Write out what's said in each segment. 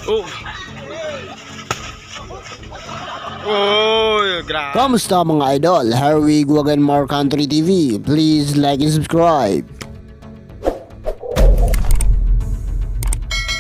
Oh. Oh, grabe. Kamusta mga idol? Here we go again, Mar Country TV. Please like and subscribe.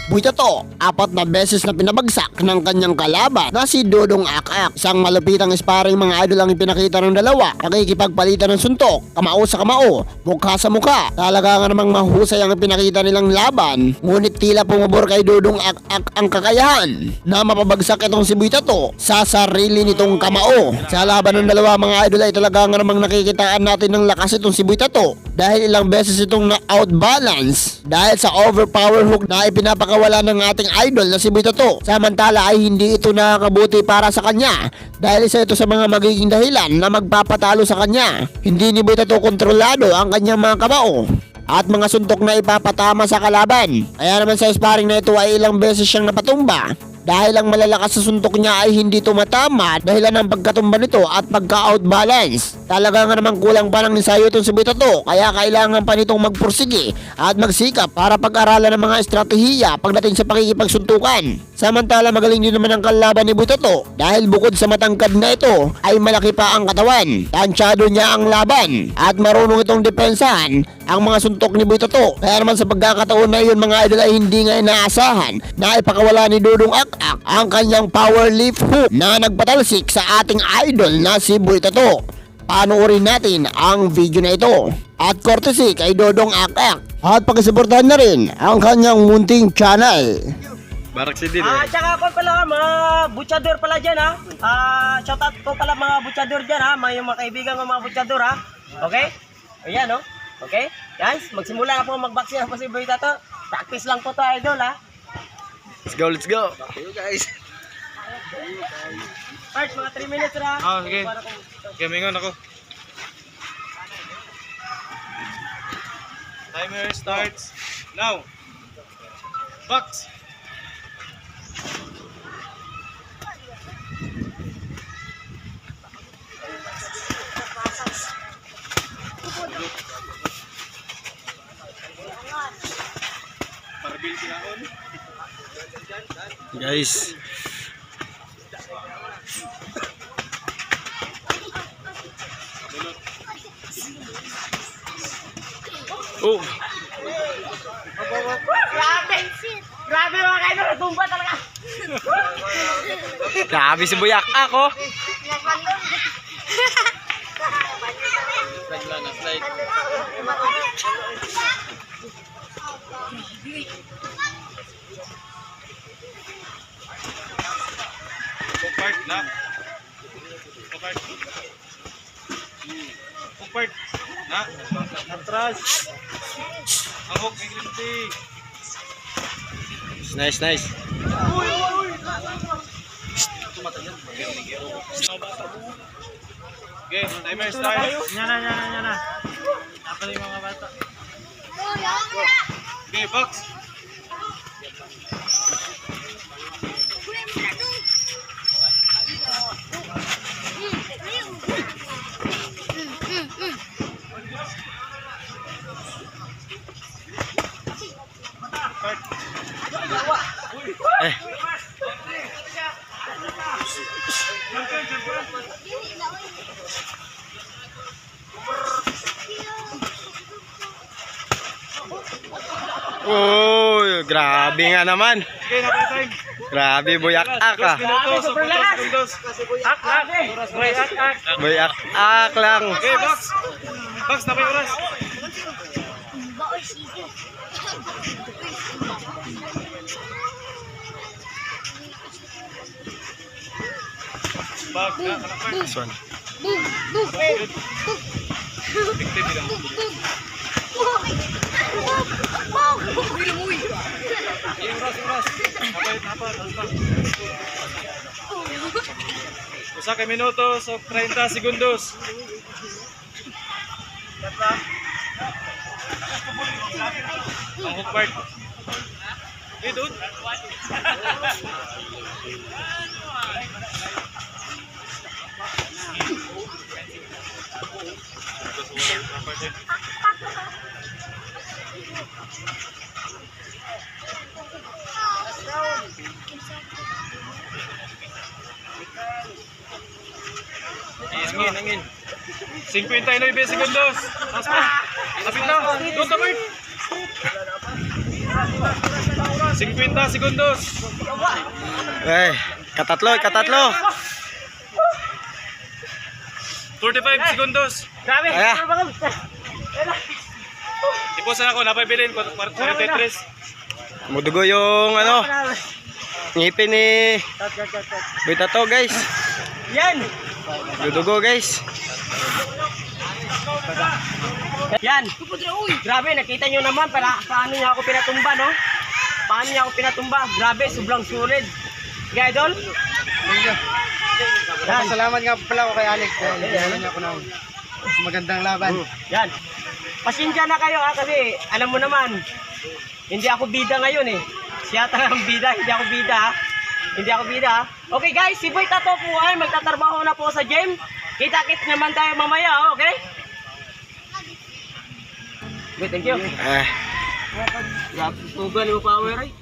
Buwita to, 4 na beses na pinabagsak ng kanyang kalaban na si Dodong Akak. Isang malupitang sparring mga idol ang ipinakita ng dalawa. Nakikipagpalitan ng suntok, kamao sa kamao, mukha sa mukha. Talaga nga namang mahusay ang ipinakita nilang laban. Ngunit tila pumabor kay Dodong Akak ang kakayahan na mapabagsak itong si Buwita to sa sarili nitong kamao. Sa laban ng dalawa mga idol ay talaga nga namang nakikitaan natin ng lakas itong si Buwita to dahil ilang beses itong na-outbalance dahil sa overpower hook na ipinapakawala ng ating idol na si Buwita to. Samantala ay hindi ito nakakabuti para sa kanya dahil isa ito sa mga magiging dahilan na magpapatalo sa kanya. Hindi ni Buwita to kontrolado ang kanyang mga kamao at mga suntok na ipapatama sa kalaban. Kaya naman sa sparring na ito ay ilang beses siyang napatumba dahil ang malalakas sa suntok niya ay hindi tumatama dahilan ng pagkatumba nito at pagka-outbalance. Talaga nga naman kulang pa ng ensayo itong si Buwita to, kaya kailangan pa nitong magpursige at magsikap para pag-aralan ng mga estratehiya pagdating sa pakikipagsuntukan. Samantala magaling din naman ang kalaban ni Buwita to dahil bukod sa matangkad na ito ay malaki pa ang katawan. Tansyado niya ang laban at marunong itong depensahan ang mga suntok ni Buwita to. Kaya naman sa pagkakataon na yun mga idol ay hindi nga inaasahan na ipakawala ni Dodong Akak ang kanyang power lift hook na nagpatalsik sa ating idol na si Buwita to. Panoorin natin ang video na ito at courtesy kay Dodong Akak at pakisuportahan na rin ang kanyang munting channel. Barak si Din. Tsaka ako pala mga butchador pala dyan ha. Shoutout ko pala mga butchador dyan ha. Yung mga kaibigan ko mga butchador ha. Okay? Ayan no? Okay? Guys, magsimula na po mag-boxing po si Buwita to. Practice lang po to idol ha. Let's go, let's go. Okay guys. Part, mga 3 minutes na. Oh, sige. Okay, mingon ako. Timer starts now. Box. Guys. Oh. Grabe! Grabe mga kaidol, natumba talaga! Grabe si Buyak ako. Part na. Part na. Atras. Ang hook ni Grimsy. Nice, nice. Okay, timer start. Yan na. Ako yung mga bata. Okay, box. Eh. Oh, grabe nga naman. Grabe Buyak ak ah. Buyak ak lang. Okay, box. Box na may oras. Bag na kalapag. This one. Bigtib lang. Oras. Napay. Usa ka minuto so 30 segundos. Ang hook part. Okay, dude. Angin. 59 segundos. Taas pa. Lapit na. Doon sa Bert. 50 segundos. Katatlo. 45 segundos. Grabe. Kaya. Ipusan ako, napabilin. 43. Mudugo yung ano, ngipin ni Boy Tato, guys. Yan. Dudugo, guys. Yan. Grabe, nakita nyo naman paano niya ako pinatumba, no? Paano niya ako pinatumba? Grabe, sobrang sulit. Okay, idol? Yan. Salamat nga pala ako kay Alex dahil nagkaroon niya ako ng magandang laban. Yan. Pasensya na kayo ha, kasi alam mo naman, hindi ako bida ngayon eh. Siya talagang bida, hindi ako bida ha. Hindi ako bida ha. Okay guys, si Boy Tato po ay magtatrabaho na po sa gym. Kita-kits naman tayo mamaya, okay? Okay, thank you. Grabe, tugal mo power eh.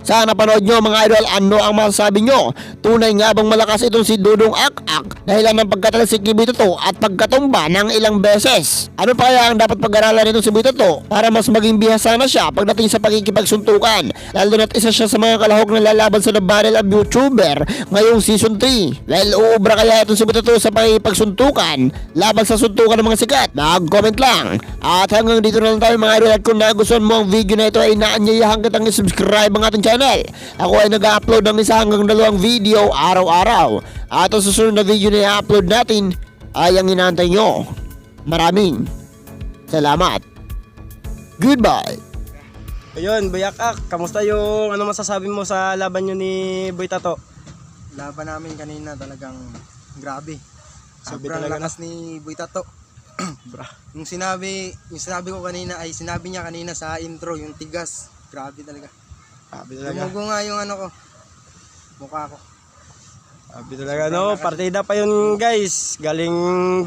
Sana panood nyo mga idol, ano ang masasabi nyo? Tunay nga bang malakas itong si Dudong Ak-Ak dahilan ng pagkatalasik ni Boy Tato at pagkatumba ng ilang beses? Ano pa kaya ang dapat pag-aralan nito si Boy Tato para mas maging bihasa na siya pagdating sa pakikipagsuntukan? Lalo na't isa siya sa mga kalahok na lalaban sa The Battle of YouTuber ngayong season 3. Well, uubra kaya itong si Boy Tato sa pakikipagsuntukan laban sa suntukan ng mga sikat? Mag-comment lang. At hanggang dito na lang tayo mga idol, at kung nagustuhan mo ang video na ito ay naanyayahan kitang i-subscribe ang ating channel. Ako ay nag-upload ng 1 hanggang 2 video araw-araw. At ang susunod na video na i-upload natin ay ang inaantay nyo. Maraming salamat. Goodbye. Ayun, Boy Ak-Ak, kamusta yung ano masasabi mo sa laban nyo ni Boy Tato? Laban namin kanina talagang grabe. Grabe Sobrang talaga, lakas ni Boy Tato. Yung sinabi ko kanina ay sinabi niya kanina sa intro, yung tigas. Grabe talaga. Grabe talaga. Lumugo nga yung ano ko. Mukha ko. Grabe talaga, no? Partida pa yun, guys. Galing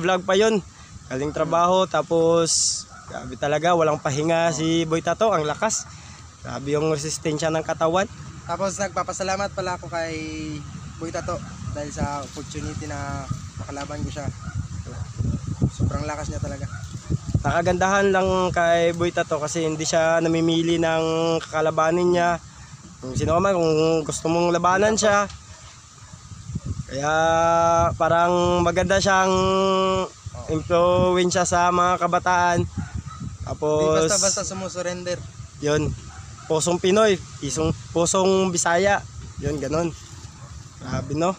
vlog pa yun. Galing trabaho, tapos grabe talaga, walang pahinga si Boy Tato, ang lakas. Grabe yung resistensya ng katawan. Tapos nagpapasalamat pala ako kay Boy Tato dahil sa opportunity na makalaban ko siya. Sobrang lakas niya talaga. Nakagandahan lang kay Boy Tato kasi hindi siya namimili ng kakalabanin niya. Kung sino ka man, kung gusto mong labanan siya. Kaya parang maganda siyang impluwensya sa mga kabataan. Hindi Tapos basta-basta sumusurrender. yun, pusong Pinoy, pusong Bisaya. Yun, ganun. Grabe, no?